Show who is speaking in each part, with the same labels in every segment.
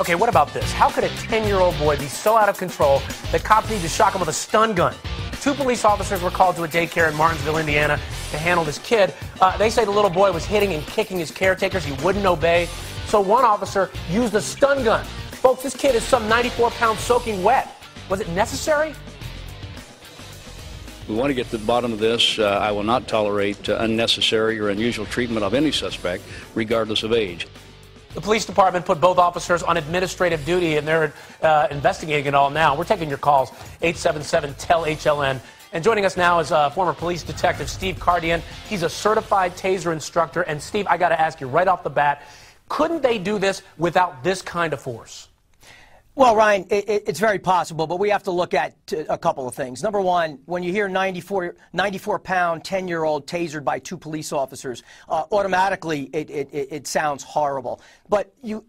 Speaker 1: Okay, what about this? How could a 10-year-old boy be so out of control that cops need to shock him with a stun gun? 2 police officers were called to a daycare in Martinsville, Indiana, to handle this kid. They say the little boy was hitting and kicking his caretakers. He wouldn't obey. So one officer used a stun gun. Folks, this kid is some 94 pounds soaking wet. Was it necessary?
Speaker 2: We want to get to the bottom of this. I will not tolerate unnecessary or unusual treatment of any suspect, regardless of age.
Speaker 1: The police department put both officers on administrative duty, and they're investigating it all now. We're taking your calls, 877-TEL-HLN. And joining us now is former police detective Steve Cardian. He's a certified taser instructor. And, Steve, I got to ask you right off the bat, couldn't they do this without this kind of force?
Speaker 3: Well, Ryan, it's very possible, but we have to look at a couple of things. Number one, when you hear 94-pound, 10-year-old tasered by 2 police officers, automatically it sounds horrible. But you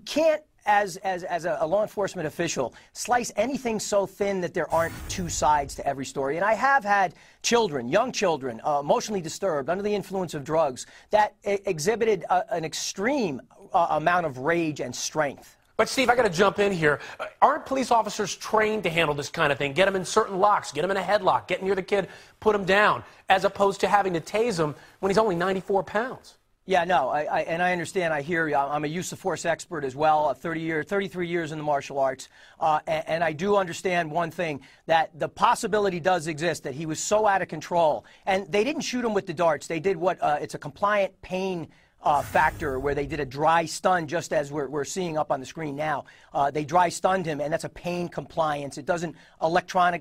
Speaker 3: can't, as a law enforcement official, slice anything so thin that there aren't 2 sides to every story. And I have had children, young children, emotionally disturbed, under the influence of drugs, that exhibited an extreme amount of rage and strength.
Speaker 1: But, Steve, I got to jump in here. Aren't police officers trained to handle this kind of thing? Get them in certain locks, get them in a headlock, get near the kid, put him down, as opposed to having to tase him when he's only 94 pounds.
Speaker 3: Yeah, no, and I understand. I hear you. I'm a use of force expert as well, 33 years in the martial arts. And I do understand one thing, that the possibility does exist that he was so out of control. And they didn't shoot him with the darts. They did what, it's a compliant pain factor where they did a dry stun, just as we're seeing up on the screen now. They dry stunned him, and that's a pain compliance. It doesn't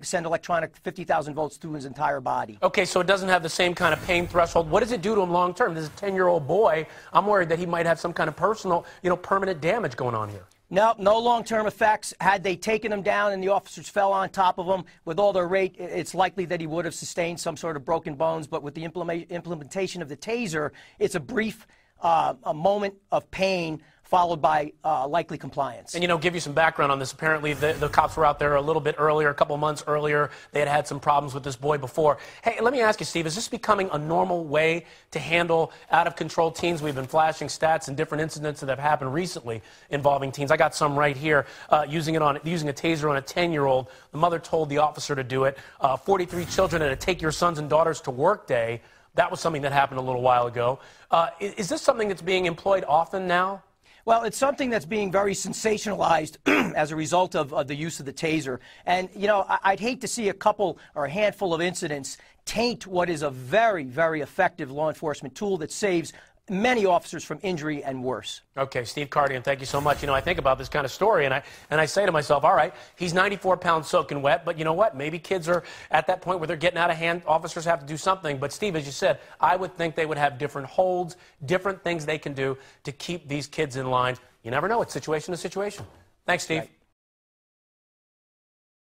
Speaker 3: send electronic 50,000 volts through his entire body.
Speaker 1: Okay, so it doesn't have the same kind of pain threshold. What does it do to him long term? This is a 10-year-old boy. I'm worried that he might have some kind of personal, permanent damage going on here.
Speaker 3: No long-term effects. Had they taken him down and the officers fell on top of him with all their weight, it's likely that he would have sustained some sort of broken bones. But with the implementation of the taser, it's a brief a moment of pain followed by likely compliance.
Speaker 1: And, give you some background on this. Apparently, the cops were out there a little bit earlier, a couple months earlier. They had had some problems with this boy before. Hey, let me ask you, Steve, is this becoming a normal way to handle out-of-control teens? We've been flashing stats and different incidents that have happened recently involving teens. I got some right here, using a taser on a 10-year-old. The mother told the officer to do it. 43 children at a Take Your Sons and Daughters to Work Day. That was something that happened a little while ago. Is this something that's being employed often now?
Speaker 3: Well, it's something that's being very sensationalized as a result of the use of the taser. And, I'd hate to see a couple or a handful of incidents taint what is a very, very effective law enforcement tool that saves many officers from injury and worse.
Speaker 1: Okay, Steve Cardian, thank you so much. I think about this kind of story, and I say to myself, all right, he's 94 pounds soaking wet, but you know what? Maybe kids are at that point where they're getting out of hand. Officers have to do something. But, Steve, as you said, I would think they would have different holds, different things they can do to keep these kids in line. You never know. It's situation to situation. Thanks, Steve. Right.